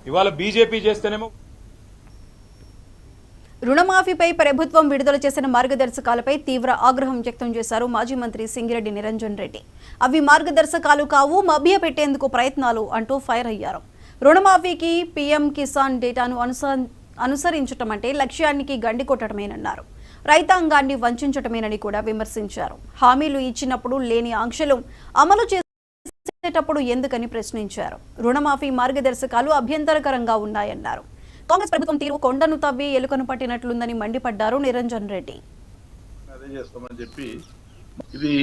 ఇవాళ బీజేపీ చేస్తేనేమో రుణమాఫీపై ప్రభుత్వం విడుదల చేసిన మార్గదర్శకాలపై తీవ్ర ఆగ్రహం వ్యక్తం చేశారు మాజీ మంత్రి సింగిరెడ్డి నిరంజన్ రెడ్డి. అవి మార్గదర్శకాలు కావు, మభ్యపెట్టేందుకు ప్రయత్నాలు అంటూ ఫైర్ అయ్యారు. రుణమాఫీకి పీఎం కిసాన్ డేటాను అనుసరించటం అంటే లక్ష్యానికి గండి కొట్టడమేనన్నారు. రైతాంగాన్ని వంచటమేనని కూడా విమర్శించారు. హామీలు ఇచ్చినప్పుడు లేని ఆంక్షలు అమలు చేసేటప్పుడు ఎందుకని ప్రశ్నించారు. రుణమాఫీ మార్గదర్శకాలు అభ్యంతరకరంగా ఉన్నాయన్నారు. కాంగ్రెస్ ప్రభుత్వం తీరు కొండను తవ్వి ఎలుకను పట్టినట్లుందని మండిపడ్డారు నిరంజన్ రెడ్డి. అదే చేస్తామని చెప్పి ఇది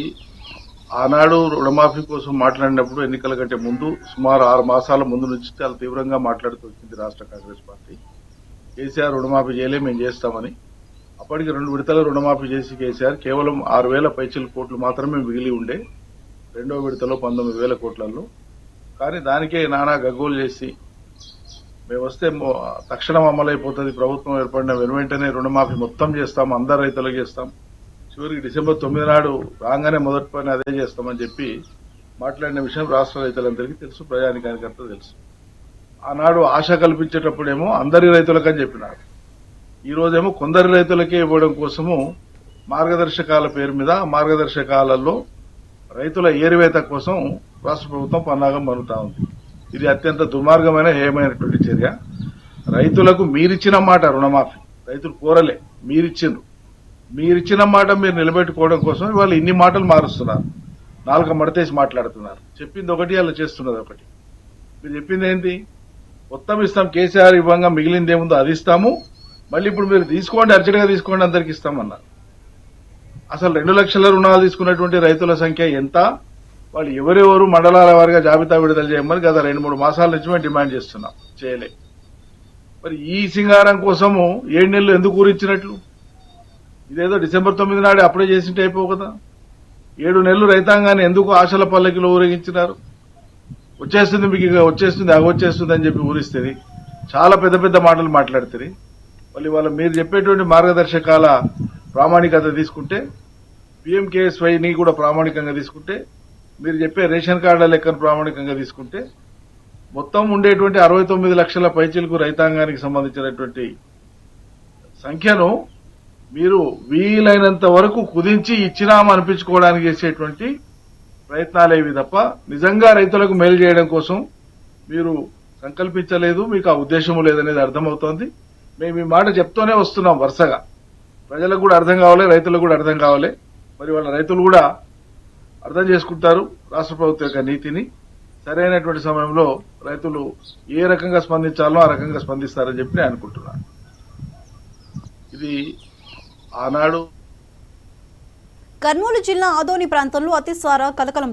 ఆనాడు రుణమాఫీ కోసం మాట్లాడినప్పుడు ఎన్నికల కంటే ముందు సుమారు 6 మాసాల ముందు నుంచి చాలా తీవ్రంగా మాట్లాడుతూ వచ్చింది రాష్ట్ర కాంగ్రెస్ పార్టీ. కేసీఆర్ రుణమాఫీ చేయలే, మేము చేస్తామని. అప్పటికి 2 విడతల రుణమాఫీ చేసి కేసీఆర్ కేవలం 6,000 పైచిల కోట్లు మాత్రమే మిగిలి ఉండే రెండో విడతలో 19,000 కోట్లలో. కానీ దానికే నానా గగ్గోలు చేసి మేము వస్తే తక్షణం అమలైపోతుంది, ప్రభుత్వం ఏర్పడిన వెంటనే రుణమాఫీ మొత్తం చేస్తాం, అందరు రైతులకు చేస్తాం, చివరికి డిసెంబర్ 9 నాడు రాగానే మొదటి పని అదే చేస్తామని చెప్పి మాట్లాడిన విషయం రాష్ట్ర రైతులందరికీ తెలుసు, ప్రజానికానికి అంతా తెలుసు. ఆనాడు ఆశ కల్పించేటప్పుడేమో అందరి రైతులకని చెప్పినారు. ఈ రోజేమో కొందరి రైతులకే ఇవ్వడం కోసము మార్గదర్శకాల పేరు మీద మార్గదర్శకాలలో రైతుల ఏరివేత కోసం రాష్ట్ర ప్రభుత్వం పన్నాగం పన్నుతా ఉంది. ఇది అత్యంత దుర్మార్గమైన హేయమైనటువంటి చర్య. రైతులకు మీరిచ్చిన మాట రుణమాఫీ రైతులు కోరలే, మీరిచ్చిన మాట మీరు నిలబెట్టుకోవడం కోసం వాళ్ళు ఇన్ని మాటలు మారుస్తున్నారు, నాలుక మడతేసి మాట్లాడుతున్నారు. చెప్పింది ఒకటి, అలా చేస్తున్నది ఒకటి. మీరు చెప్పింది ఏంటి? మొత్తం ఇస్తాం, కేసీఆర్ ఇవ్వంగా మిగిలింది ఏముందో అది ఇస్తాము, మళ్ళీ ఇప్పుడు మీరు తీసుకోండి, అర్జెంట్గా తీసుకోండి, అందరికి ఇస్తామన్నారు. అసలు 2 లక్షల రుణాలు తీసుకున్నటువంటి రైతుల సంఖ్య ఎంత, వాళ్ళు ఎవరెవరు మండలాల వారిగా జాబితా విడుదల చేయమని గత 2-3 మాసాల నుంచి మేము డిమాండ్ చేస్తున్నాం, చేయలే. మరి ఈ సింగారం కోసము 7 నెలలు ఎందుకు ఊరించినట్లు? ఇదేదో డిసెంబర్ 9 నాడే అప్పుడే చేసింటే అయిపో కదా. 7 నెలలు రైతాంగాన్ని ఎందుకు ఆశల పల్లకిలో ఊరేగించినారు? వచ్చేస్తుంది మీకు, వచ్చేస్తుంది, అగొచ్చేస్తుంది అని చెప్పి ఊరిస్తుంది. చాలా పెద్ద పెద్ద మాటలు మాట్లాడుతుంది. మళ్ళీ మీరు చెప్పేటువంటి మార్గదర్శకాల ప్రామాణికత తీసుకుంటే, పీఎంకేఎస్వైని కూడా ప్రామాణికంగా తీసుకుంటే, మీరు చెప్పే రేషన్ కార్డుల లెక్కను ప్రామాణికంగా తీసుకుంటే, మొత్తం ఉండేటువంటి 69 లక్షల పైచీలకు రైతాంగానికి సంబంధించినటువంటి సంఖ్యను మీరు వీలైనంత వరకు కుదించి ఇచ్చినామనిపించుకోవడానికి చేసేటువంటి ప్రయత్నాలేవి తప్ప నిజంగా రైతులకు మేలు చేయడం కోసం మీరు సంకల్పించలేదు, మీకు ఆ ఉద్దేశం లేదనేది అర్థమవుతోంది. మేము ఈ మాట చెప్తూనే వస్తున్నాం వరుసగా. ప్రజలకు కూడా అర్థం కావాలి, రైతులకు కూడా అర్థం కావాలి. మరి వాళ్ళ రైతులు కూడా అర్థం చేసుకుంటారు రాష్ట్ర ప్రభుత్వం యొక్క నీతిని. సరైనటువంటి సమయంలో రైతులు ఏ రకంగా స్పందించాలో ఆ రకంగా స్పందిస్తారని చెప్పి నేను అనుకుంటున్నాను. ఇది ఆనాడు కర్నూలు జిల్లా ఆదోని ప్రాంతంలో అతిసార కలకలం